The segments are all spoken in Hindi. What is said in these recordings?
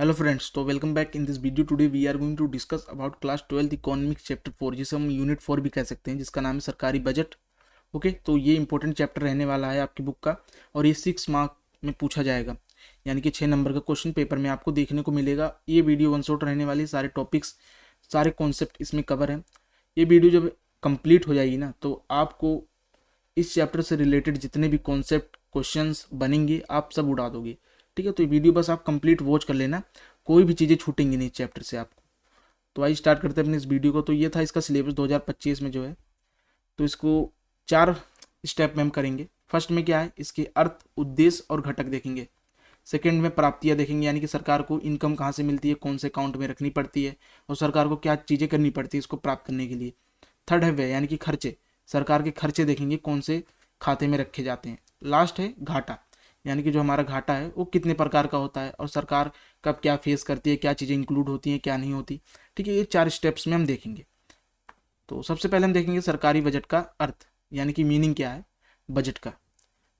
हेलो फ्रेंड्स, तो welcome back. In this video today we are going to discuss about class 12 economics chapter 4, जिसे हम यूनिट 4 भी कह सकते हैं, जिसका नाम है सरकारी बजट। ओके, तो ये इंपॉर्टेंट चैप्टर रहने वाला है आपकी बुक का, और ये 6 मार्क में पूछा जाएगा, यानी कि 6 नंबर का क्वेश्चन पेपर में आपको देखने को मिलेगा। ये वीडियो वन शॉट रहने वाली, सारे टॉपिक्स सारे कॉन्सेप्ट इसमें कवर हैं। ये वीडियो जब कंप्लीट हो जाएगी ना, तो आपको इस चैप्टर से रिलेटेड जितने भी कॉन्सेप्ट क्वेश्चंस बनेंगे आप सब उड़ा दोगे। ठीक है, तो ये वीडियो बस आप कंप्लीट वॉच कर लेना, कोई भी चीज़ें छूटेंगी नहीं इस चैप्टर से आपको। तो आइए स्टार्ट करते हैं अपने इस वीडियो को। तो ये था इसका सिलेबस 2025 में जो है, तो इसको 4 स्टेप में हम करेंगे। फर्स्ट में क्या है, इसके अर्थ, उद्देश्य और घटक देखेंगे। सेकंड में प्राप्तियाँ देखेंगे, यानी कि सरकार को इनकम कहाँ से मिलती है, कौन से अकाउंट में रखनी पड़ती है, और सरकार को क्या चीज़ें करनी पड़ती है इसको प्राप्त करने के लिए। थर्ड है व्यय, यानी कि खर्चे, सरकार के खर्चे देखेंगे कौन से खाते में रखे जाते हैं। लास्ट है घाटा, यानी कि जो हमारा घाटा है वो कितने प्रकार का होता है और सरकार कब क्या फेस करती है, क्या चीज़ें इंक्लूड होती हैं, क्या नहीं होती। ठीक है, ये 4 स्टेप्स में हम देखेंगे। तो सबसे पहले हम देखेंगे सरकारी बजट का अर्थ, यानी कि मीनिंग क्या है बजट का।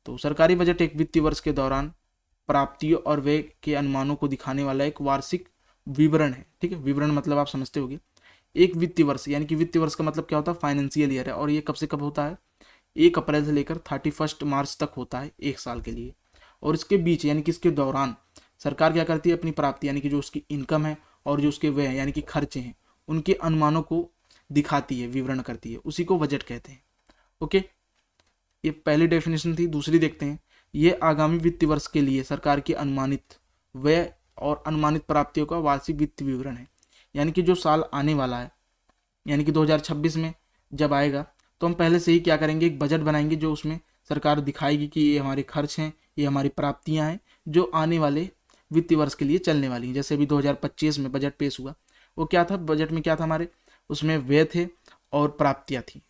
तो सरकारी बजट एक वित्तीय वर्ष के दौरान प्राप्तियों और व्यय के अनुमानों को दिखाने वाला एक वार्षिक विवरण है। ठीक है, विवरण मतलब आप समझते होंगे। एक वित्तीय वर्ष, यानी कि वित्तीय वर्ष का मतलब क्या होता है, फाइनेंशियल ईयर है, और ये कब से कब होता है, 1 अप्रैल से लेकर 31 मार्च तक होता है, एक साल के लिए। और इसके बीच यानी कि इसके दौरान सरकार क्या करती है, अपनी प्राप्ति यानी कि जो उसकी इनकम है और जो उसके व्यय यानी कि खर्चे हैं उनके अनुमानों को दिखाती है, विवरण करती है, उसी को बजट कहते हैं। ओके, ये पहली डेफिनेशन थी। दूसरी देखते हैं, ये आगामी वित्तीय वर्ष के लिए सरकार की अनुमानित व्यय और अनुमानित प्राप्तियों का वार्षिक वित्तीय विवरण है। यानी कि जो साल आने वाला है, यानी कि 2026 में जब आएगा, तो हम पहले से ही क्या करेंगे, एक बजट बनाएंगे जो उसमें सरकार दिखाएगी कि ये हमारे खर्च हैं, ये हमारी प्राप्तियां हैं जो आने वाले वित्तीय वर्ष के लिए चलने वाली हैं। जैसे अभी 2025 में बजट पेश हुआ, वो क्या था, बजट में क्या था हमारे, उसमें व्यय थे और प्राप्तियां थी।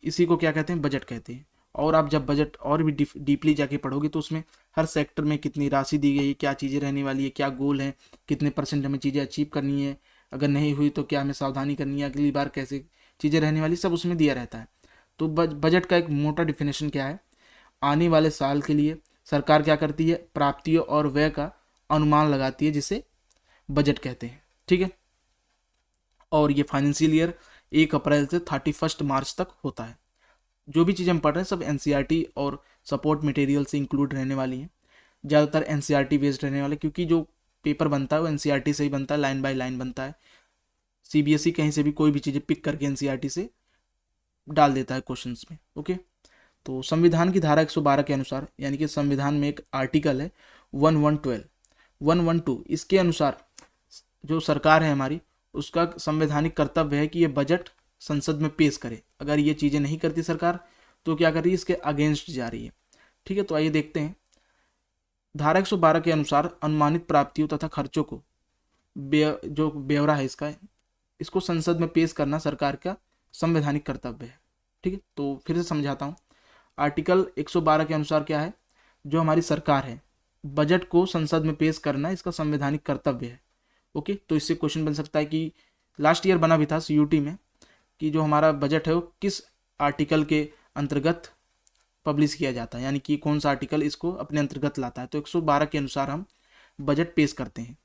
इसी को क्या कहते हैं, बजट कहते हैं। और आप जब बजट और भी डीपली जाके पढ़ोगे तो उसमें हर सेक्टर में कितनी राशि दी गई है, क्या चीज़ें रहने वाली है, क्या गोल है, कितने % हमें चीज़ें अचीव करनी है, अगर नहीं हुई तो क्या हमें सावधानी करनी है, अगली बार कैसे चीज़ें रहने वाली, सब उसमें दिया रहता है। तो बजट का एक मोटा डिफिनेशन क्या है, आने वाले साल के लिए सरकार क्या करती है, प्राप्तियों और व्यय का अनुमान लगाती है, जिसे बजट कहते हैं। ठीक है, और ये फाइनेंशियल ईयर 1 अप्रैल से 31 मार्च तक होता है। जो भी चीज़ हम पढ़ रहे हैं सब एनसीईआरटी और सपोर्ट मटेरियल से इंक्लूड रहने वाली हैं। ज़्यादातर एनसीईआरटी बेस्ड रहने वाले, क्योंकि जो पेपर बनता है वो एनसीईआरटी से ही बनता है, लाइन बाय लाइन बनता है। सीबीएसई कहीं से भी कोई भी चीज़ें पिक करके एनसीईआरटी से डाल देता है क्वेश्चंस में। ओके, तो संविधान की धारा 112 के अनुसार, यानी कि संविधान में एक आर्टिकल है 112, इसके अनुसार जो सरकार है हमारी, उसका संवैधानिक कर्तव्य है कि ये बजट संसद में पेश करे। अगर ये चीज़ें नहीं करती सरकार तो क्या कर रही है, इसके अगेंस्ट जा रही है। ठीक है, तो आइए देखते हैं। धारा 112 के अनुसार अनुमानित प्राप्तियों तथा खर्चों को जो ब्यौरा है इसको संसद में पेश करना सरकार का संवैधानिक कर्तव्य है। ठीक है, तो फिर से समझाता हूँ। आर्टिकल 112 के अनुसार क्या है, जो हमारी सरकार है, बजट को संसद में पेश करना इसका संवैधानिक कर्तव्य है। ओके, तो इससे क्वेश्चन बन सकता है कि लास्ट ईयर बना भी था सीयूटी में, कि जो हमारा बजट है वो किस आर्टिकल के अंतर्गत पब्लिश किया जाता है, यानी कि कौन सा आर्टिकल इसको अपने अंतर्गत लाता है। तो 112 के अनुसार हम बजट पेश करते हैं।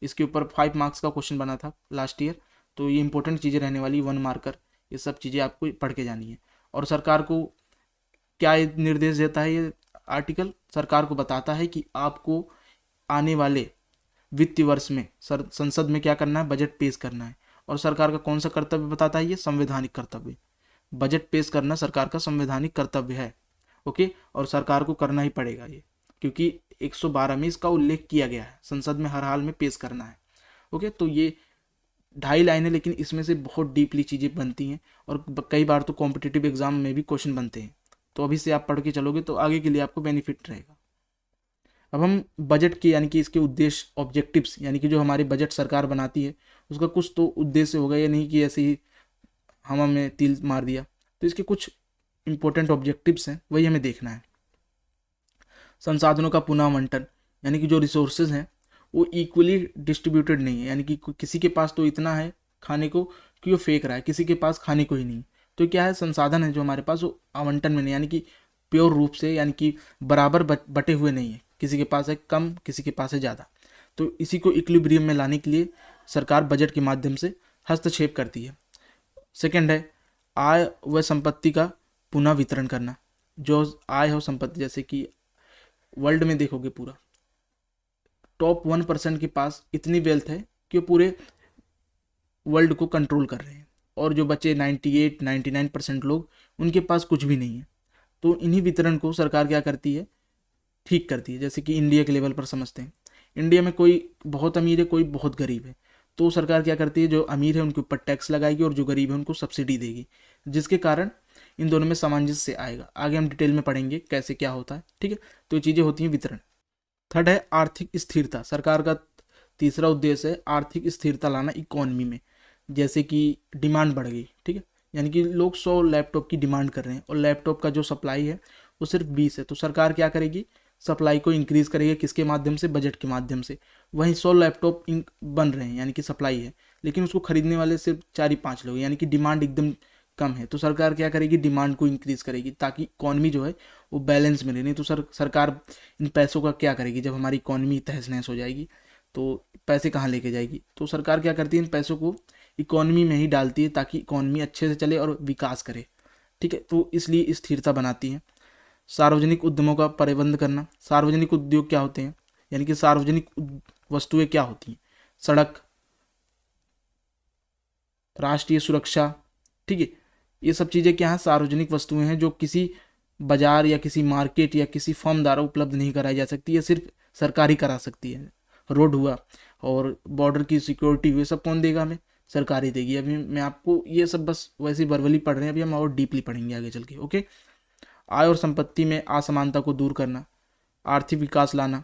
इसके ऊपर 5 मार्क्स का क्वेश्चन बना था लास्ट ईयर, तो ये इंपॉर्टेंट चीज़ें रहने वाली, 1 मार्कर, ये सब चीज़ें आपको पढ़ के जानी है। और सरकार को क्या निर्देश देता है ये आर्टिकल, सरकार को बताता है कि आपको आने वाले वित्तीय वर्ष में संसद में क्या करना है, बजट पेश करना है। और सरकार का कौन सा कर्तव्य बताता है, ये संवैधानिक कर्तव्य, बजट पेश करना सरकार का संवैधानिक कर्तव्य है। ओके, और सरकार को करना ही पड़ेगा ये, क्योंकि 112 में इसका उल्लेख किया गया है, संसद में हर हाल में पेश करना है। ओके, तो ये 2.5 लाइन है, लेकिन इसमें से बहुत डीपली चीज़ें बनती हैं और कई बार तो कॉम्पिटिटिव एग्जाम में भी क्वेश्चन बनते हैं। तो अभी से आप पढ़ के चलोगे तो आगे के लिए आपको बेनिफिट रहेगा। अब हम बजट के यानी कि इसके उद्देश्य, ऑब्जेक्टिव्स, यानी कि जो हमारी बजट सरकार बनाती है उसका कुछ तो उद्देश्य होगा, या नहीं कि ऐसे ही हवा में तिल मार दिया। तो इसके कुछ इंपॉर्टेंट ऑब्जेक्टिव्स हैं, वही हमें देखना है। संसाधनों का पुनः आवंटन, यानी कि जो रिसोर्सेज हैं वो इक्वली डिस्ट्रीब्यूटेड नहीं है, यानी कि किसी के पास तो इतना है खाने को कि वो फेंक रहा है, किसी के पास खाने को ही नहीं। तो क्या है, संसाधन है जो हमारे पास वो आवंटन में नहीं, यानी कि प्योर रूप से, यानी कि बराबर बटे हुए नहीं है, किसी के पास है कम, किसी के पास है ज़्यादा। तो इसी को इक्विलिब्रियम में लाने के लिए सरकार बजट के माध्यम से हस्तक्षेप करती है। सेकंड है आय व संपत्ति का पुनः वितरण करना। जो आय और संपत्ति, जैसे कि वर्ल्ड में देखोगे पूरा टॉप 1% के पास इतनी वेल्थ है कि वो पूरे वर्ल्ड को कंट्रोल कर रहे हैं, और जो बचे 98-99% लोग, उनके पास कुछ भी नहीं है। तो इन्हीं वितरण को सरकार क्या करती है, ठीक करती है। जैसे कि इंडिया के लेवल पर समझते हैं, इंडिया में कोई बहुत अमीर है, कोई बहुत गरीब है, तो सरकार क्या करती है, जो अमीर है उनके ऊपर टैक्स लगाएगी और जो गरीब है उनको सब्सिडी देगी, जिसके कारण इन दोनों में सामंजस्य आएगा। आगे हम डिटेल में पढ़ेंगे कैसे क्या होता है, ठीक है। तो ये चीज़ें होती हैं वितरण। थर्ड है आर्थिक स्थिरता। सरकार का तीसरा उद्देश्य है आर्थिक स्थिरता लाना इकोनॉमी में। जैसे कि डिमांड बढ़ गई, ठीक है, यानी कि लोग 100 लैपटॉप की डिमांड कर रहे हैं और लैपटॉप का जो सप्लाई है वो सिर्फ 20 है, तो सरकार क्या करेगी, सप्लाई को इंक्रीज करेगी। किसके माध्यम से, बजट के माध्यम से। वहीं 100 लैपटॉप बन रहे हैं, यानी कि सप्लाई है, लेकिन उसको खरीदने वाले सिर्फ 4-5 लोग, यानी कि डिमांड एकदम कम है। तो सरकार क्या करेगी, डिमांड को इंक्रीज करेगी ताकि इकोनॉमी जो है वो बैलेंस में रहे। नहीं तो सरकार इन पैसों का क्या करेगी, जब हमारी इकोनॉमी तहस नहस हो जाएगी तो पैसे कहाँ लेके जाएगी। तो सरकार क्या करती है, इन पैसों को इकोनॉमी में ही डालती है ताकि इकोनॉमी अच्छे से चले और विकास करे, ठीक है। तो इसलिए स्थिरता बनाती है। सार्वजनिक उद्यमों का प्रबंध करना। सार्वजनिक उद्योग क्या होते हैं, यानी कि सार्वजनिक वस्तुएं क्या होती हैं, सड़क, राष्ट्रीय सुरक्षा, ठीक है, ये सब चीज़ें क्या हैं, सार्वजनिक वस्तुएं हैं जो किसी बाजार या किसी मार्केट या किसी फर्म द्वारा उपलब्ध नहीं कराई जा सकती, ये सिर्फ सरकार ही करा सकती है। रोड हुआ और बॉर्डर की सिक्योरिटी हुई, सब कौन देगा, हमें सरकार ही देगी। अभी मैं आपको ये सब बस वैसे वर्बली पढ़ रहे हैं, अभी हम और डीपली पढ़ेंगे आगे चल के, ओके। आय और संपत्ति में असमानता को दूर करना, आर्थिक विकास लाना,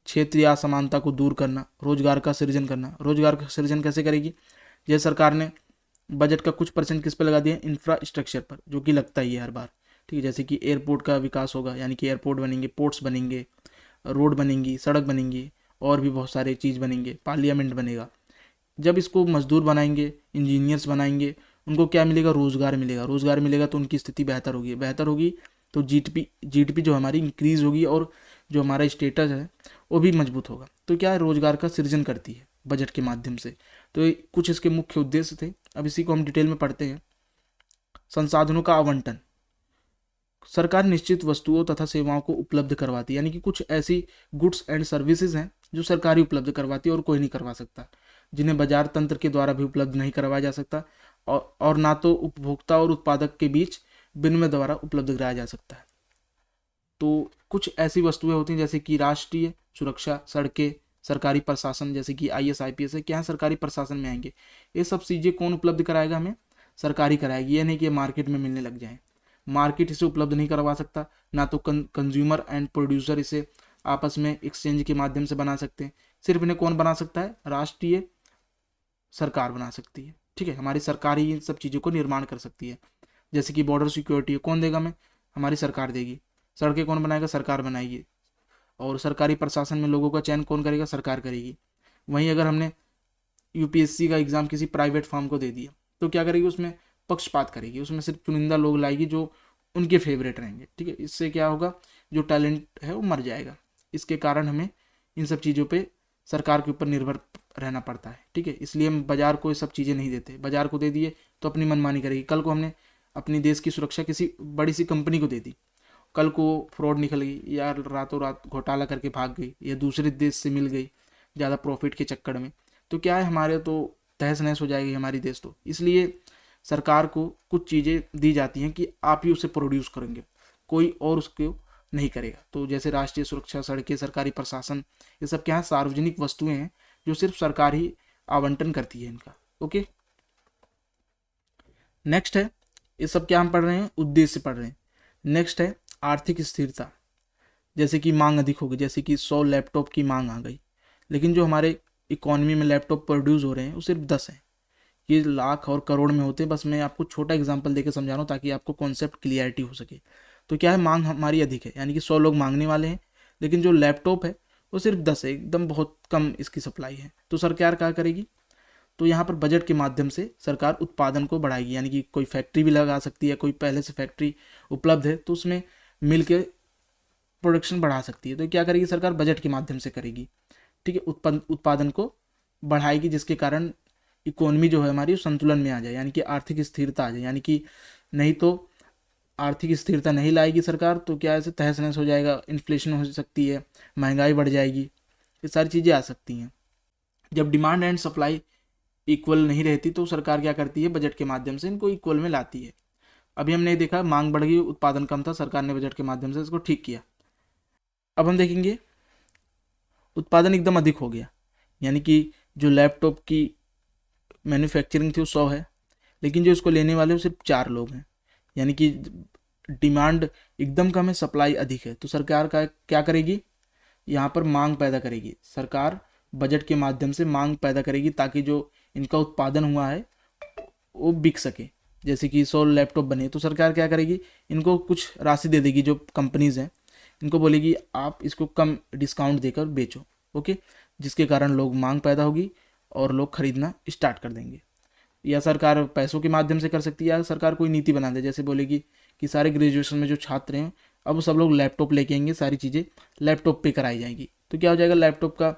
क्षेत्रीय असमानता को दूर करना, रोजगार का सृजन करना। रोजगार का सृजन कैसे करेगी, जैसे सरकार ने बजट का कुछ % किस पर लगा दिया, इंफ्रास्ट्रक्चर पर, जो कि लगता ही है हर बार, ठीक है। जैसे कि एयरपोर्ट का विकास होगा, यानी कि एयरपोर्ट बनेंगे, पोर्ट्स बनेंगे, रोड बनेंगी, सड़क बनेंगी, और भी बहुत सारे चीज़ बनेंगे, पार्लियामेंट बनेगा। जब इसको मजदूर बनाएंगे, इंजीनियर्स बनाएंगे, उनको क्या मिलेगा, रोज़गार मिलेगा। रोज़गार मिलेगा तो उनकी स्थिति बेहतर होगी, बेहतर होगी तो जीडीपी जो हमारी इंक्रीज होगी और जो हमारा स्टेटस है वो भी मजबूत होगा। तो क्या है, रोजगार का सृजन करती है बजट के माध्यम से। तो कुछ इसके मुख्य उद्देश्य थे, अब इसी को हम डिटेल में पढ़ते हैं। संसाधनों का आवंटन। सरकार निश्चित वस्तुओं तथा सेवाओं को उपलब्ध करवाती है, यानी कि कुछ ऐसी गुड्स एंड सर्विसेज हैं जो सरकार ही उपलब्ध करवाती है और कोई नहीं करवा सकता, जिन्हें बाजार तंत्र के द्वारा भी उपलब्ध नहीं करवाया जा सकता, और ना तो उपभोक्ता और उत्पादक के बीच विनिमय द्वारा उपलब्ध कराया जा सकता है। तो कुछ ऐसी वस्तुएं होती हैं जैसे कि राष्ट्रीय सुरक्षा, सड़कें, सरकारी प्रशासन, जैसे कि IAS IPS है, क्या सरकारी प्रशासन में आएंगे। ये सब चीज़ें कौन उपलब्ध कराएगा, हमें सरकारी कराएगी। ये नहीं कि मार्केट में मिलने लग जाए, मार्केट इसे उपलब्ध नहीं करवा सकता, ना तो कंज्यूमर एंड प्रोड्यूसर इसे आपस में एक्सचेंज के माध्यम से बना सकते हैं। सिर्फ इन्हें कौन बना सकता है, राष्ट्रीय सरकार बना सकती है, ठीक है। हमारी सरकार ही इन सब चीज़ों को निर्माण कर सकती है। जैसे कि बॉर्डर सिक्योरिटी कौन देगा, हमें हमारी सरकार देगी। सड़कें कौन बनाएगा, सरकार बनाएगी। और सरकारी प्रशासन में लोगों का चयन कौन करेगा, सरकार करेगी। वहीं अगर हमने UPSC का एग्जाम किसी प्राइवेट फर्म को दे दिया तो क्या करेगी, उसमें पक्षपात करेगी, उसमें सिर्फ चुनिंदा लोग लाएगी जो उनके फेवरेट रहेंगे, ठीक है। इससे क्या होगा, जो टैलेंट है वो मर जाएगा। इसके कारण हमें इन सब चीज़ों पे सरकार के ऊपर निर्भर रहना पड़ता है, ठीक है। इसलिए हम बाजार को ये सब चीज़ें नहीं देते, बाजार को दे दिए तो अपनी मनमानी करेगी। कल को हमने अपनी देश की सुरक्षा किसी बड़ी सी कंपनी को दे दी, कल को फ्रॉड निकल गई या रातों रात घोटाला करके भाग गई या दूसरे देश से मिल गई ज़्यादा प्रॉफिट के चक्कर में, तो क्या है, हमारे तो तहस नहस हो जाएगी हमारी देश। तो इसलिए सरकार को कुछ चीज़ें दी जाती हैं कि आप ही उसे प्रोड्यूस करेंगे, कोई और उसको नहीं करेगा। तो जैसे राष्ट्रीय सुरक्षा, सड़कें, सरकारी प्रशासन, ये सब क्या है, सार्वजनिक वस्तुएं हैं जो सिर्फ सरकार ही आवंटन करती है इनका, ओके। नेक्स्ट है, ये सब क्या हम पढ़ रहे हैं, उद्देश्य पढ़ रहे हैं। नेक्स्ट है आर्थिक स्थिरता। जैसे कि मांग अधिक होगी, जैसे कि 100 लैपटॉप की मांग आ गई, लेकिन जो हमारे इकोनॉमी में लैपटॉप प्रोड्यूस हो रहे हैं वो सिर्फ 10 हैं। ये लाख और करोड़ में होते हैं। बस मैं आपको छोटा एग्जांपल देकर समझा रहा हूँ ताकि आपको कॉन्सेप्ट क्लियरिटी हो सके। तो क्या है, मांग हमारी अधिक है, यानी कि 100 लोग मांगने वाले हैं, लेकिन जो लैपटॉप है वो सिर्फ 10 है, एकदम बहुत कम इसकी सप्लाई है। तो सरकार क्या करेगी, तो यहाँ पर बजट के माध्यम से सरकार उत्पादन को बढ़ाएगी, यानी कि कोई फैक्ट्री भी लगा सकती है, कोई पहले से फैक्ट्री उपलब्ध है तो उसमें मिल के प्रोडक्शन बढ़ा सकती है। तो क्या करेगी सरकार, बजट के माध्यम से करेगी। ठीक है, उत्पादन को बढ़ाएगी, जिसके कारण इकोनॉमी जो है हमारी वो संतुलन में आ जाए, यानी कि आर्थिक स्थिरता आ जाए। यानी कि नहीं तो आर्थिक स्थिरता नहीं लाएगी सरकार तो क्या ऐसे तहस नहस हो जाएगा, इन्फ्लेशन हो सकती है, महंगाई बढ़ जाएगी, ये सारी चीज़ें आ सकती हैं। जब डिमांड एंड सप्लाई इक्वल नहीं रहती तो सरकार क्या करती है, बजट के माध्यम से इनको इक्वल में लाती है। अभी हमने देखा मांग बढ़ गई, उत्पादन कम था, सरकार ने बजट के माध्यम से इसको ठीक किया। अब हम देखेंगे उत्पादन एकदम अधिक हो गया, यानी कि जो लैपटॉप की मैन्युफैक्चरिंग थी वो 100 है, लेकिन जो इसको लेने वाले वो सिर्फ 4 लोग हैं, यानी कि डिमांड एकदम कम है, सप्लाई अधिक है। तो सरकार का क्या करेगी, यहाँ पर मांग पैदा करेगी। सरकार बजट के माध्यम से मांग पैदा करेगी ताकि जो इनका उत्पादन हुआ है वो बिक सके। जैसे कि 100 लैपटॉप बने तो सरकार क्या करेगी, इनको कुछ राशि दे देगी, जो कंपनीज हैं इनको बोलेगी आप इसको कम डिस्काउंट देकर बेचो, ओके, जिसके कारण लोग मांग पैदा होगी और लोग खरीदना स्टार्ट कर देंगे। या सरकार पैसों के माध्यम से कर सकती है, या सरकार कोई नीति बना दे, जैसे बोलेगी कि सारे ग्रेजुएशन में जो छात्र हैं अब सब लोग लैपटॉप लेके आएंगे, सारी चीज़ें लैपटॉप पे कराई जाएंगी। तो क्या हो जाएगा, लैपटॉप का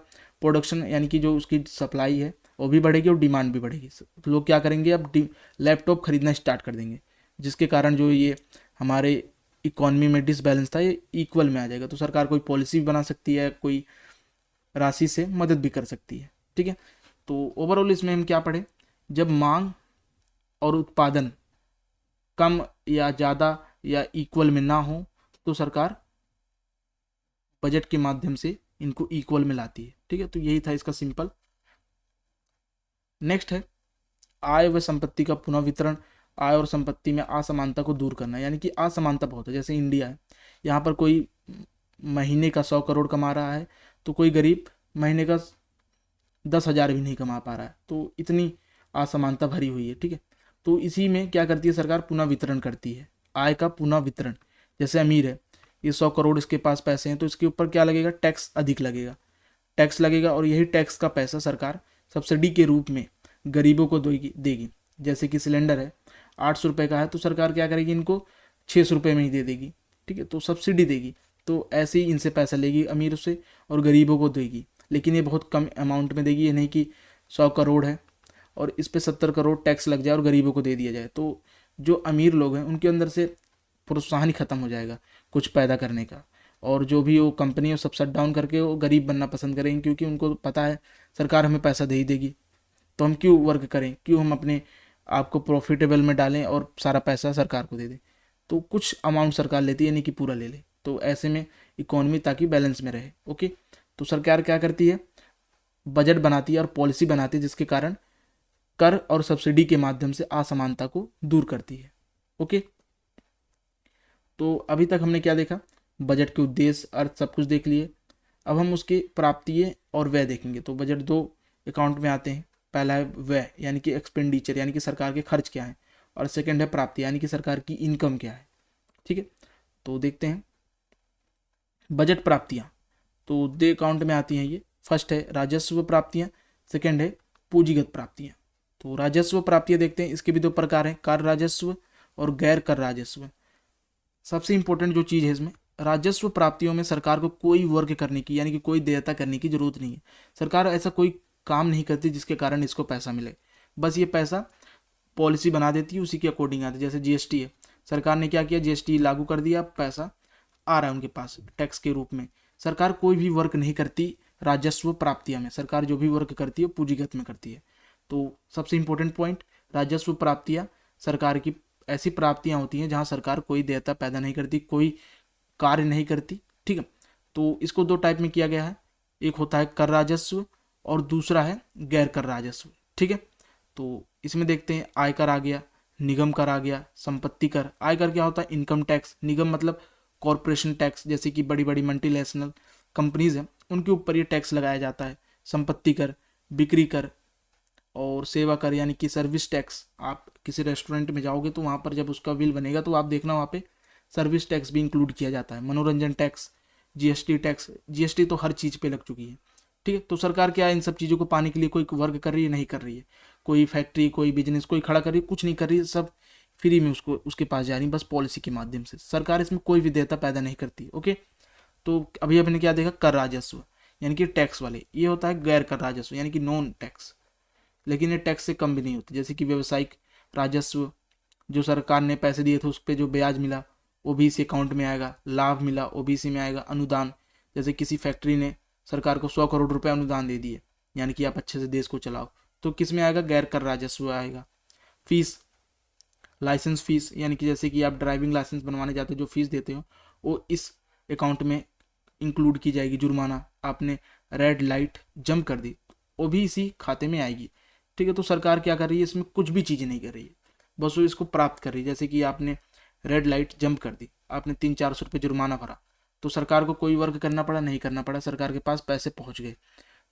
प्रोडक्शन यानी कि जो उसकी सप्लाई है वो भी बढ़ेगी और डिमांड भी बढ़ेगी। तो लोग क्या करेंगे, अब लैपटॉप खरीदना स्टार्ट कर देंगे, जिसके कारण जो ये हमारे इकोनॉमी में डिसबैलेंस था ये इक्वल में आ जाएगा। तो सरकार कोई पॉलिसी भी बना सकती है, कोई राशि से मदद भी कर सकती है, ठीक है। तो ओवरऑल इसमें हम क्या पढ़े, जब मांग और उत्पादन कम या ज़्यादा या इक्वल में ना हो तो सरकार बजट के माध्यम से इनको इक्वल में लाती है, ठीक है। तो यही था इसका सिंपल। नेक्स्ट है आय व संपत्ति का पुनः वितरण। आय और संपत्ति में असमानता को दूर करना, यानी कि असमानता बहुत है। जैसे इंडिया है, यहाँ पर कोई महीने का 100 करोड़ कमा रहा है तो कोई गरीब महीने का 10,000 भी नहीं कमा पा रहा है, तो इतनी असमानता भरी हुई है, ठीक है। तो इसी में क्या करती है सरकार, पुनः वितरण करती है, आय का पुनः वितरण। जैसे अमीर है, ये 100 करोड़ इसके पास पैसे हैं तो इसके ऊपर क्या लगेगा, टैक्स अधिक लगेगा, टैक्स लगेगा, और यही टैक्स का पैसा सरकार सब्सिडी के रूप में गरीबों को देगी। जैसे कि सिलेंडर है 800 रुपये का है तो सरकार क्या करेगी, इनको 600 रुपये में ही दे देगी, ठीक है, तो सब्सिडी देगी। तो ऐसे ही इनसे पैसा लेगी अमीर से और गरीबों को देगी, लेकिन ये बहुत कम अमाउंट में देगी। ये नहीं कि 100 करोड़ है और इस पे 70 करोड़ टैक्स लग जाए और गरीबों को दे दिया जाए, तो जो अमीर लोग हैं उनके अंदर से प्रोत्साहन ही खत्म हो जाएगा कुछ पैदा करने का, और जो भी वो कंपनी है सब शट डाउन करके वो गरीब बनना पसंद करेंगे, क्योंकि उनको पता है सरकार हमें पैसा दे ही देगी, तो हम क्यों वर्क करें, क्यों हम अपने आप को प्रॉफिटेबल में डालें और सारा पैसा सरकार को दे दें। तो कुछ अमाउंट सरकार लेती है, यानी कि पूरा ले ले, तो ऐसे में इकोनॉमी ताकि बैलेंस में रहे, ओके। तो सरकार क्या करती है, बजट बनाती है और पॉलिसी बनाती है, जिसके कारण कर और सब्सिडी के माध्यम से असमानता को दूर करती है, ओके। तो अभी तक हमने क्या देखा, बजट के उद्देश्य, अर्थ, सब कुछ देख लिए। अब हम उसके प्राप्तियाँ और व्यय देखेंगे। तो बजट 2 अकाउंट में आते हैं, पहला है व्यय यानी कि एक्सपेंडिचर, यानी कि सरकार के खर्च क्या है, और सेकंड है प्राप्ति यानी कि सरकार की इनकम क्या है, ठीक है। तो देखते हैं बजट प्राप्तियाँ, तो 2 अकाउंट में आती हैं ये। फर्स्ट है राजस्व प्राप्तियाँ, सेकंड है पूंजीगत प्राप्तियाँ। तो राजस्व प्राप्तियाँ देखते हैं, इसके भी 2 प्रकार हैं, कर राजस्व और गैर कर राजस्व। सबसे इंपॉर्टेंट जो चीज़ है इसमें, राजस्व प्राप्तियों में सरकार को कोई वर्क करने की यानी कि कोई देयता करने की जरूरत नहीं है। सरकार ऐसा कोई काम नहीं करती जिसके कारण इसको पैसा मिले, बस ये पैसा पॉलिसी बना देती है, उसी के अकॉर्डिंग आती है। जैसे जीएसटी है, सरकार ने क्या किया, जीएसटी लागू कर दिया, पैसा आ रहा है उनके पास टैक्स के रूप में। सरकार कोई भी वर्क नहीं करती राजस्व प्राप्तियां में, सरकार जो भी वर्क करती है पूंजीगत में करती है। तो सबसे इंपॉर्टेंट पॉइंट, राजस्व प्राप्तियां सरकार की ऐसी प्राप्तियां होती हैं जहां सरकार कोई देयता पैदा नहीं करती, कोई कार्य नहीं करती, ठीक है। तो इसको 2 टाइप में किया गया है, एक होता है कर राजस्व और दूसरा है गैर कर राजस्व, ठीक है। तो इसमें देखते हैं आयकर आ गया, निगम कर आ गया, संपत्ति कर। आयकर क्या होता है, इनकम टैक्स, निगम मतलब कॉरपोरेशन टैक्स, जैसे कि बड़ी बड़ी मल्टीनेशनल कंपनीज हैं उनके ऊपर ये टैक्स लगाया जाता है। संपत्ति कर, बिक्री कर और सेवा कर यानी कि सर्विस टैक्स। आप किसी रेस्टोरेंट में जाओगे तो वहाँ पर जब उसका बिल बनेगा तो आप देखना वहाँ पे सर्विस टैक्स भी इंक्लूड किया जाता है। मनोरंजन टैक्स, जीएसटी टैक्स, जीएसटी तो हर चीज़ पे लग चुकी है, ठीक है। तो सरकार क्या है, इन सब चीज़ों को पाने के लिए कोई वर्क कर रही है, नहीं कर रही है। कोई फैक्ट्री, कोई बिजनेस, कोई खड़ा कर रही है, कुछ नहीं कर रही है, सब फ्री में उसको उसके पास जा रही है, बस पॉलिसी के माध्यम से। सरकार इसमें कोई भी देयता पैदा नहीं करती, ओके। तो अभी हमने क्या देखा, कर राजस्व, यानी कि टैक्स वाले। ये होता है गैर कर राजस्व यानी कि नॉन टैक्स, लेकिन ये टैक्स से कम भी नहीं होती। जैसे कि व्यावसायिक राजस्व, जो सरकार ने पैसे दिए थे उस पर जो ब्याज मिला वो भी इसी अकाउंट में आएगा। लाभ मिला वो भी इसी में आएगा। अनुदान, जैसे किसी फैक्ट्री ने सरकार को 100 करोड़ रुपए अनुदान दे दिए, यानी कि आप अच्छे से देश को चलाओ, तो किस में आएगा? गैर कर राजस्व आएगा। फीस, लाइसेंस फीस, यानी कि जैसे कि आप ड्राइविंग लाइसेंस बनवाने जाते हो जो फीस देते हो वो इस अकाउंट में इंक्लूड की जाएगी। जुर्माना, आपने रेड लाइट जंप कर दी वो भी इसी खाते में आएगी। ठीक है, तो सरकार क्या कर रही है इसमें? कुछ भी चीज़ें नहीं कर रही है, बस वो इसको प्राप्त कर रही है। जैसे कि आपने रेड लाइट जंप कर दी, आपने 300-400 रुपये जुर्माना भरा, तो सरकार को कोई वर्क करना पड़ा? नहीं करना पड़ा, सरकार के पास पैसे पहुंच गए।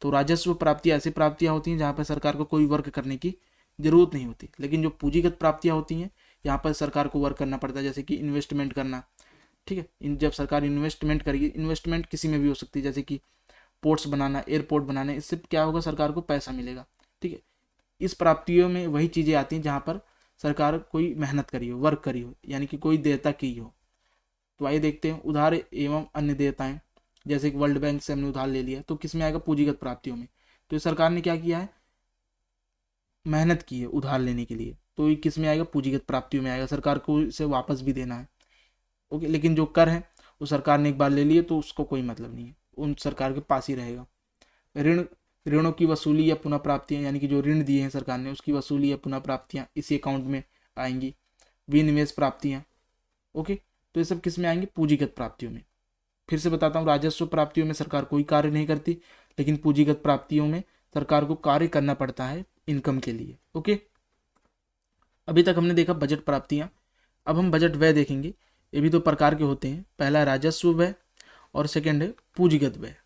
तो राजस्व प्राप्तियाँ ऐसी प्राप्तियाँ होती हैं जहाँ पर सरकार को कोई वर्क करने की जरूरत नहीं होती। लेकिन जो पूंजीगत प्राप्तियाँ होती हैं यहाँ पर सरकार को वर्क करना पड़ता है, जैसे कि इन्वेस्टमेंट करना। ठीक है, जब सरकार इन्वेस्टमेंट करेगी, इन्वेस्टमेंट किसी में भी हो सकती है, जैसे कि पोर्ट्स बनाना, एयरपोर्ट बनाना, इससे क्या होगा? सरकार को पैसा मिलेगा। ठीक है, इस प्राप्तियों में वही चीज़ें आती हैं जहाँ पर सरकार कोई मेहनत करी हो, वर्क करी हो, यानी कि कोई देयता की हो। तो आइए देखते हैं उधार एवं अन्य देयताएं। जैसे कि वर्ल्ड बैंक से हमने उधार ले लिया तो किस में आएगा? पूंजीगत प्राप्तियों में। तो सरकार ने क्या किया है? मेहनत की है उधार लेने के लिए, तो ये किस में आएगा? पूंजीगत प्राप्तियों में आएगा। सरकार को इसे वापस भी देना है। ओके, लेकिन जो कर है वो सरकार ने एक बार ले लिए तो उसको कोई मतलब नहीं है, उन सरकार के पास ही रहेगा। ऋण, ऋणों की वसूली या पुनः प्राप्तियाँ, यानी कि जो ऋण दिए हैं सरकार ने उसकी वसूली या पुनः प्राप्तियाँ इसी अकाउंट में आएंगी। विनिवेश प्राप्तियाँ, ओके, तो ये सब किस में आएंगे? पूंजीगत प्राप्तियों में। फिर से बताता हूँ, राजस्व प्राप्तियों में सरकार कोई कार्य नहीं करती, लेकिन पूंजीगत प्राप्तियों में सरकार को कार्य करना पड़ता है इनकम के लिए। ओके, अभी तक हमने देखा बजट प्राप्तियाँ, अब हम बजट व्यय देखेंगे। ये भी दो प्रकार के होते हैं, पहला है राजस्व व्यय और सेकेंड है पूंजीगत व्यय।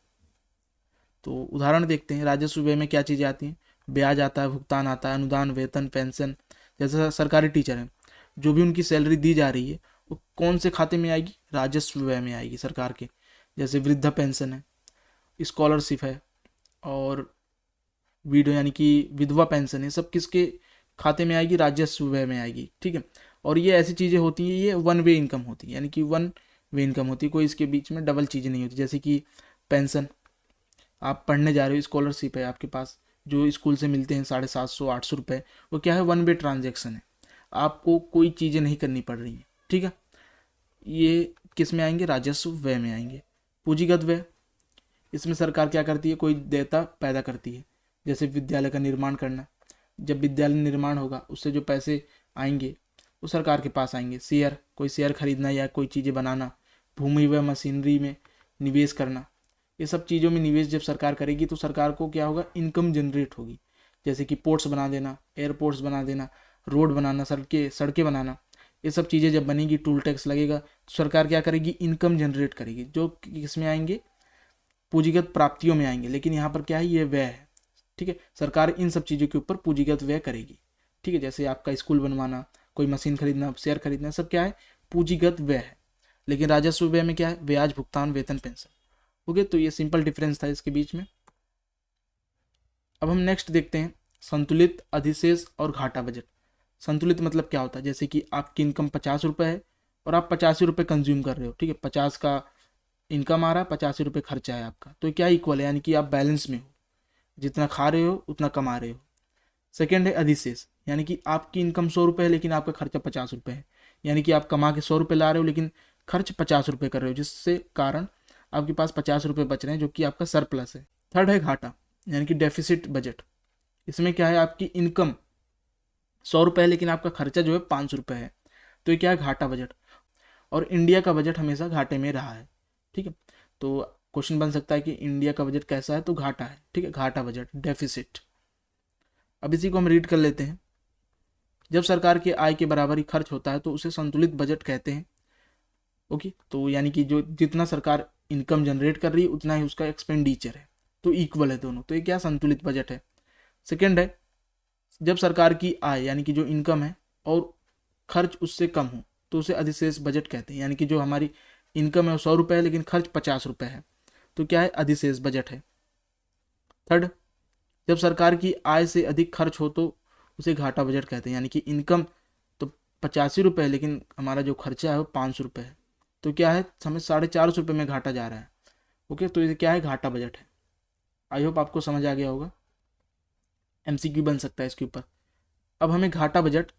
तो उदाहरण देखते हैं। राजस्व व्यय में क्या चीज़ें आती हैं? ब्याज आता है, भुगतान आता है, अनुदान, वेतन, पेंशन। जैसे सरकारी टीचर हैं, जो भी उनकी सैलरी दी जा रही है वो कौन से खाते में आएगी? राजस्व व्यय में आएगी सरकार के। जैसे वृद्धा पेंशन है, स्कॉलरशिप है और विडो यानी कि विधवा पेंशन है, सब किसके खाते में आएगी? राजस्व व्यय में आएगी। ठीक है, और ये ऐसी चीज़ें होती हैं, ये वन वे इनकम होती है, यानी कि वन वे इनकम होती है, कोई इसके बीच में डबल चीज़ें नहीं होती। जैसे कि पेंशन, आप पढ़ने जा रहे हो, स्कॉलरशिप है आपके पास जो स्कूल से मिलते हैं 750-800 रुपये, वो क्या है? वन वे ट्रांजेक्शन है, आपको कोई चीज़ें नहीं करनी पड़ रही हैं। ठीक है, ये किस में आएंगे? राजस्व व्यय में आएंगे। पूंजीगत व्यय, इसमें सरकार क्या करती है? कोई देयता पैदा करती है, जैसे विद्यालय का निर्माण करना। जब विद्यालय निर्माण होगा उससे जो पैसे आएंगे वो सरकार के पास आएंगे। शेयर, कोई शेयर खरीदना या कोई चीज़ें बनाना। भूमि व मशीनरी में निवेश करना, ये सब चीज़ों में निवेश जब सरकार करेगी तो सरकार को क्या होगा? इनकम जनरेट होगी। जैसे कि पोर्ट्स बना देना, एयरपोर्ट्स बना देना, रोड बनाना, सड़कें बनाना, ये सब चीज़ें जब बनेगी, टूल टैक्स लगेगा, तो सरकार क्या करेगी? इनकम जनरेट करेगी, जो किस में आएंगे? पूंजीगत प्राप्तियों में आएंगे। लेकिन यहाँ पर क्या है? ये व्यय है। ठीक है, सरकार इन सब चीज़ों के ऊपर पूंजीगत व्यय करेगी। ठीक है, जैसे आपका स्कूल बनवाना, कोई मशीन खरीदना, शेयर खरीदना, सब क्या है? पूंजीगत व्यय है। लेकिन राजस्व व्यय में क्या है? ब्याज, भुगतान, वेतन, पेंशन। ओके, तो ये सिंपल डिफरेंस था इसके बीच में। अब हम नेक्स्ट देखते हैं संतुलित, अधिशेष और घाटा बजट। संतुलित मतलब क्या होता है? जैसे कि आपकी इनकम 50 रुपये है और आप 85 रुपये कंज्यूम कर रहे हो। ठीक है, 50 का इनकम आ रहा है, 85 रुपये खर्चा है आपका, तो क्या इक्वल है? यानी कि आप बैलेंस में हो, जितना खा रहे हो उतना कमा रहे हो। सेकेंड है अधिशेष, यानी कि आपकी इनकम 100 रुपये है लेकिन आपका खर्चा 50 रुपये है, यानी कि आप कमा के 100 रुपये ला रहे हो लेकिन खर्च 50 रुपये कर रहे हो, जिससे कारण आपके पास 50 रुपये बच रहे हैं, जो कि आपका सरप्लस है। थर्ड है घाटा, यानी कि डेफिसिट बजट। इसमें क्या है? आपकी इनकम 100 रुपये है लेकिन आपका खर्चा जो है 500 रुपये है, तो ये क्या है? घाटा बजट। और इंडिया का बजट हमेशा घाटे में रहा है। ठीक है, तो क्वेश्चन बन सकता है कि इंडिया का बजट कैसा है? तो घाटा है। ठीक है, घाटा बजट, डेफिसिट। अब इसी को हम रीड कर लेते हैं। जब सरकार के आय के बराबर ही खर्च होता है तो उसे संतुलित बजट कहते हैं। ओके, तो यानी कि जो जितना सरकार इनकम जनरेट कर रही है उतना ही उसका एक्सपेंडिचर है, तो इक्वल है दोनों, तो ये क्या? संतुलित बजट है। सेकेंड है जब सरकार की आय यानी कि जो इनकम है और खर्च उससे कम हो तो उसे अधिशेष बजट कहते हैं, यानी कि जो हमारी इनकम है वो 100 रुपये है लेकिन खर्च 50 रुपये है, तो क्या है? अधिशेष बजट है। थर्ड, जब सरकार की आय से अधिक खर्च हो तो उसे घाटा बजट कहते हैं, यानी कि इनकम तो 85 रुपये है लेकिन हमारा जो खर्चा है वो 500 रुपये है, तो क्या है? हमें 450 रुपये में घाटा जा रहा है। ओके, तो ये क्या है? घाटा बजट है। आई होप आपको समझ आ गया होगा, MCQ बन सकता है इसके ऊपर। अब हमें घाटा बजट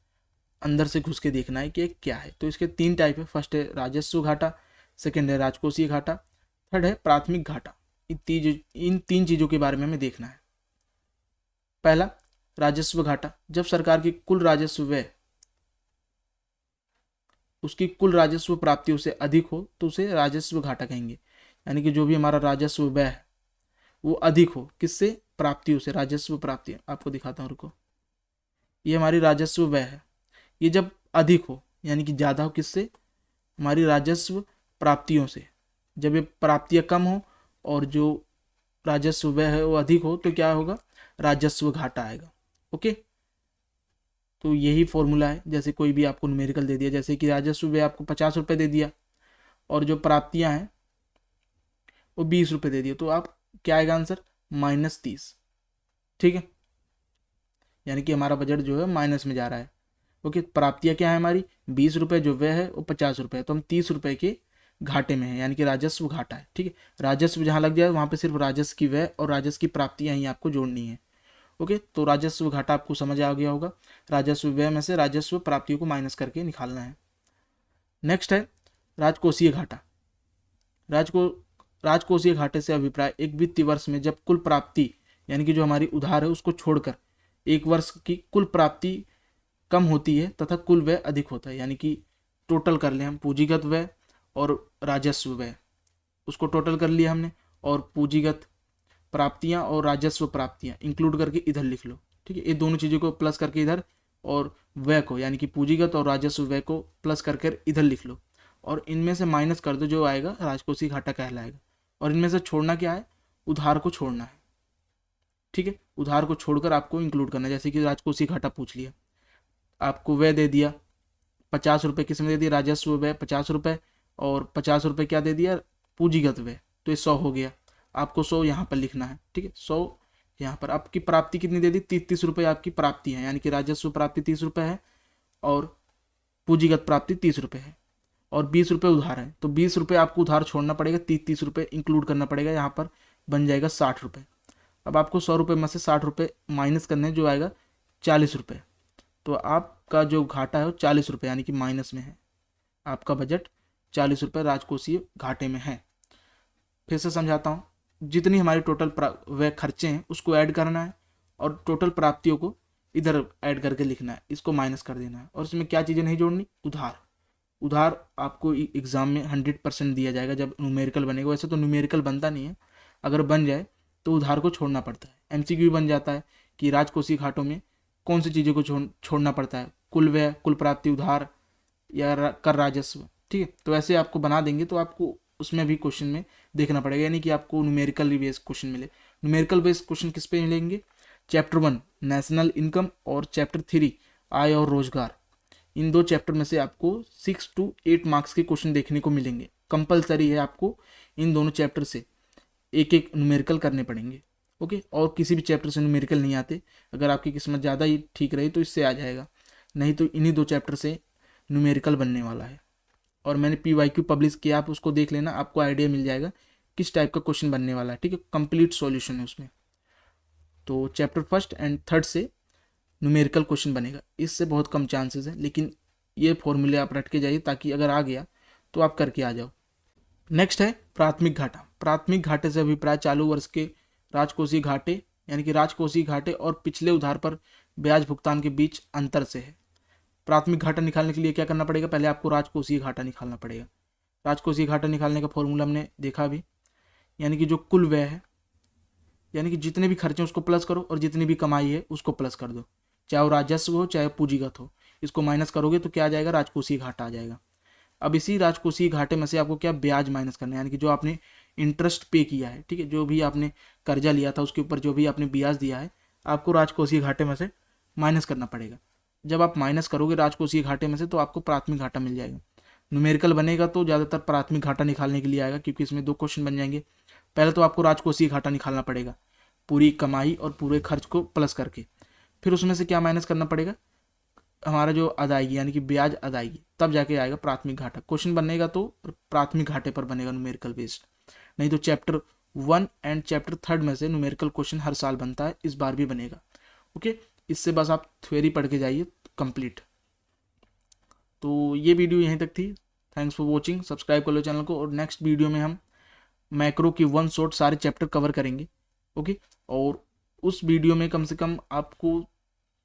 अंदर से घुस के देखना है कि क्या है। तो इसके 3 टाइप है। फर्स्ट है राजस्व घाटा, सेकंड है राजकोषीय घाटा, थर्ड है प्राथमिक घाटा। इन 3 चीज़ों के बारे में हमें देखना है। पहला राजस्व घाटा, जब सरकार की कुल राजस्व व्यय उसकी कुल राजस्व प्राप्तियों से अधिक हो तो उसे राजस्व घाटा कहेंगे। यानी कि जो भी हमारा राजस्व व्यय है वो अधिक हो, किससे? प्राप्तियों से, राजस्व प्राप्ति। आपको दिखाता हूँ, रुको। ये हमारी राजस्व व्यय है, ये जब अधिक हो यानी कि ज़्यादा हो, किससे? हमारी राजस्व प्राप्तियों से। जब ये प्राप्तियाँ कम हो और जो राजस्व व्यय है वो अधिक हो तो क्या होगा? राजस्व घाटा आएगा। ओके, तो यही फॉर्मूला है। जैसे कोई भी आपको न्यूमेरिकल दे दिया, जैसे कि राजस्व व्यय आपको 50 रुपये दे दिया और जो प्राप्तियां हैं वो 20 रुपये दे दिया, तो आप क्या आएगा आंसर? -30। ठीक है, यानी कि हमारा बजट जो है माइनस में जा रहा है। ओके, प्राप्तियां क्या है हमारी? 20 रुपये, जो व्यय है वो 50 रुपये, तो हम 30 रुपये के घाटे में है, यानी कि राजस्व घाटा है। ठीक है, राजस्व जहाँ लग जाए वहाँ पे सिर्फ राजस्व की व्यय और राजस्व की प्राप्तियां ही आपको जोड़नी है। ओके, तो राजस्व घाटा आपको समझ आ गया होगा। राजस्व व्यय में से राजस्व प्राप्तियों को माइनस करके निकालना है। नेक्स्ट है राजकोषीय घाटा। राजकोषीय घाटे से अभिप्राय एक वित्तीय वर्ष में जब कुल प्राप्ति यानी कि जो हमारी उधार है उसको छोड़कर एक वर्ष की कुल प्राप्ति कम होती है तथा कुल व्यय अधिक होता है। यानी कि टोटल कर लें हम पूंजीगत व्यय और राजस्व व्यय, उसको टोटल कर लिया हमने, और पूंजीगत प्राप्तियां और राजस्व प्राप्तियां इंक्लूड करके इधर लिख लो। ठीक है, ये दोनों चीज़ों को प्लस करके इधर, और व्यय को यानी कि पूंजीगत और राजस्व व्यय को प्लस करके इधर लिख लो, और इनमें से माइनस कर दो, जो आएगा राजकोषीय घाटा कहलाएगा। और इनमें से छोड़ना क्या है? उधार को छोड़ना है। ठीक है, उधार को छोड़कर आपको इंक्लूड करना है। जैसे कि राजकोषीय घाटा पूछ लिया, आपको व्यय दे दिया 50 रुपये, किस में दे दिया? राजस्व व्यय 50 रुपये, और 50 रुपये क्या दे दिया? पूंजीगत व्यय, तो ये 100 हो गया। आपको 100 यहाँ पर लिखना है। ठीक है, 100 यहाँ पर। आपकी प्राप्ति कितनी दे दी? 30 रुपये आपकी प्राप्ति है, यानी कि राजस्व प्राप्ति 30 रुपये है और पूंजीगत प्राप्ति 30 रुपये है, और 20 रुपये उधार है, तो 20 रुपये आपको उधार छोड़ना पड़ेगा, 30 रुपये इंक्लूड करना पड़ेगा। यहाँ पर बन जाएगा 60 रुपये। अब आपको 100 रुपये में से 60 रुपये माइनस करने, जो आएगा 40 रुपये। तो आपका जो घाटा है वो 40 रुपये यानी कि माइनस में है। आपका बजट 40 रुपये राजकोषीय घाटे में है। फिर से समझाता हूँ, जितनी हमारी टोटल व्यय खर्चे हैं उसको ऐड करना है, और टोटल प्राप्तियों को इधर ऐड करके लिखना है, इसको माइनस कर देना है। और इसमें क्या चीज़ें नहीं जोड़नी? उधार आपको एग्जाम में 100% दिया जाएगा जब न्यूमेरिकल बनेगा। वैसे तो न्यूमेरिकल बनता नहीं है, अगर बन जाए तो उधार को छोड़ना पड़ता है। MCQ बन जाता है कि राजकोषीय घाटों में कौन सी चीज़ों को छोड़ना पड़ता है? कुल व्यय, कुल प्राप्ति, उधार या कर राजस्व। ठीक है, तो ऐसे आपको बना देंगे तो आपको उसमें भी क्वेश्चन में देखना पड़ेगा, यानी कि आपको न्यूमेरिकल बेस्ड क्वेश्चन मिले। न्यूमेरिकल बेस्ड क्वेश्चन किस पे मिलेंगे? चैप्टर 1 नेशनल इनकम और चैप्टर 3 आय और रोजगार। इन 2 चैप्टर में से आपको 6 to 8 मार्क्स के क्वेश्चन देखने को मिलेंगे। कंपलसरी है, आपको इन दोनों चैप्टर से एक एक न्यूमेरिकल करने पड़ेंगे। ओके, और किसी भी चैप्टर से न्यूमेरिकल नहीं आते। अगर आपकी किस्मत ज़्यादा ही ठीक रही तो इससे आ जाएगा, नहीं तो इन्हीं 2 चैप्टर से न्यूमेरिकल बनने वाला है। और मैंने PYQ पब्लिश किया, आप उसको देख लेना, आपको आइडिया मिल जाएगा किस टाइप का क्वेश्चन बनने वाला है। ठीक है, कंप्लीट सॉल्यूशन है उसमें। तो चैप्टर 1 एंड 3 से न्यूमेरिकल क्वेश्चन बनेगा, इससे बहुत कम चांसेस है, लेकिन ये फॉर्मूले आप रट के जाइए ताकि अगर आ गया तो आप करके आ जाओ। नेक्स्ट है प्राथमिक घाटा। प्राथमिक घाटे से अभिप्राय चालू वर्ष के राजकोषीय घाटे यानी कि राजकोषीय घाटे और पिछले उधार पर ब्याज भुगतान के बीच अंतर से है। प्राथमिक घाटा निकालने के लिए क्या करना पड़ेगा? पहले आपको राजकोषीय घाटा निकालना पड़ेगा। राजकोषीय घाटा निकालने का फॉर्मूला हमने देखा भी, यानी कि जो कुल व्यय है, यानी कि जितने भी खर्चे उसको प्लस करो और जितनी भी कमाई है उसको प्लस कर दो, चाहे वो राजस्व हो चाहे पूंजीगत हो। इसको माइनस करोगे तो क्या आ जाएगा? राजकोषीय घाटा आ जाएगा। अब इसी राजकोषीय घाटे में से आपको क्या? ब्याज माइनस करना है, यानी कि जो आपने इंटरेस्ट पे किया है। ठीक है, जो भी आपने कर्जा लिया था उसके ऊपर जो भी आपने ब्याज दिया है, आपको राजकोषीय घाटे में से माइनस करना पड़ेगा। जब आप माइनस करोगे राजकोषीय घाटे में से तो आपको प्राथमिक घाटा मिल जाएगा। न्यूमेरिकल बनेगा तो ज़्यादातर प्राथमिक घाटा निकालने के लिए आएगा, क्योंकि इसमें 2 क्वेश्चन बन जाएंगे। पहले तो आपको राजकोषीय घाटा निकालना पड़ेगा, पूरी कमाई और पूरे खर्च को प्लस करके। फिर उसमें से क्या माइनस करना पड़ेगा? हमारा जो अदायगी यानी कि ब्याज अदायगी, तब जाके आएगा प्राथमिक घाटा। क्वेश्चन बनेगा तो प्राथमिक घाटे पर बनेगा न्यूमेरिकल बेस्ड, नहीं तो चैप्टर 1 एंड चैप्टर 3 में से न्यूमेरिकल क्वेश्चन हर साल बनता है, इस बार भी बनेगा। ओके, इससे बस आप थ्योरी पढ़ के जाइए कंप्लीट। तो ये वीडियो यहीं तक थी। थैंक्स फॉर वॉचिंग, सब्सक्राइब कर लो चैनल को, और नेक्स्ट वीडियो में हम मैक्रो की 1 शॉट सारे चैप्टर कवर करेंगे। ओके, और उस वीडियो में कम से कम आपको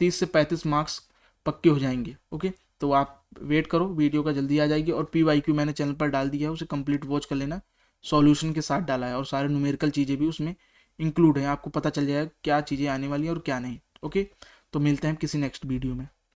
30 से 35 मार्क्स पक्के हो जाएंगे। ओके, तो आप वेट करो, वीडियो का जल्दी आ जाएगी। और PYQ मैंने चैनल पर डाल दिया है, उसे कंप्लीट वॉच कर लेना, सॉल्यूशन के साथ डाला है और सारे न्यूमेरिकल चीज़ें भी उसमें इंक्लूड हैं, आपको पता चल जाएगा क्या चीज़ें आने वाली हैं और क्या नहीं। ओके, तो मिलते हैं किसी नेक्स्ट वीडियो में।